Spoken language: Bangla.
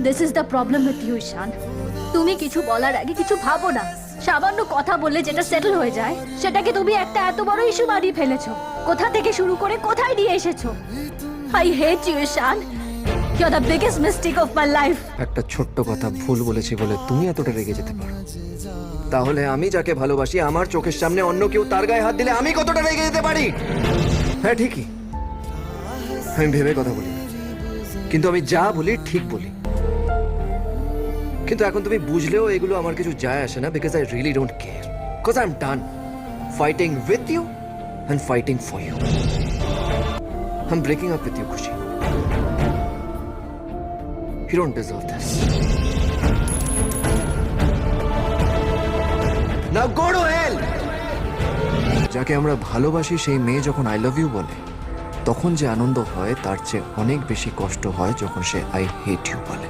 This is the problem with you Ishan. তুমি কিছু বলার আগে কিছু ভাবো না। সামান্য কথা বললে যেটা সেটেল হয়ে যায় সেটাকে তুমি একটা এত বড় ইস্যু বানিয়ে ফেলেছো। কোথা থেকে শুরু করে কোথায় নিয়ে এসেছো। I hate you Ishan, you are the biggest mistake of my life. একটা ছোট্ট কথা ভুল বলেছি বলে তুমি এতটা রেগে যেতে পারো? তাহলে আমি যাকে ভালোবাসি আমার চোখের সামনে অন্য কেউ তার গায়ে হাত দিলে আমি কতটা রেগে যেতে পারি? হ্যাঁ ঠিকই, আমি ভেবে কথা বলি না। কিন্তু আমি যা বলি ঠিক বলি। কিন্তু এখন তুমি বুঝলেও এগুলো আমার কিছু যায় আসে না, because I really don't care, because I am done fighting with you and fighting for you. I am breaking up with you Khushi. You don't deserve this. Now go to hell! যাকে আমরা ভালোবাসি সেই মেয়ে যখন আই লাভ ইউ বলে তখন যে আনন্দ হয় তার চেয়ে অনেক বেশি কষ্ট হয় যখন সে আই হেট ইউ বলে।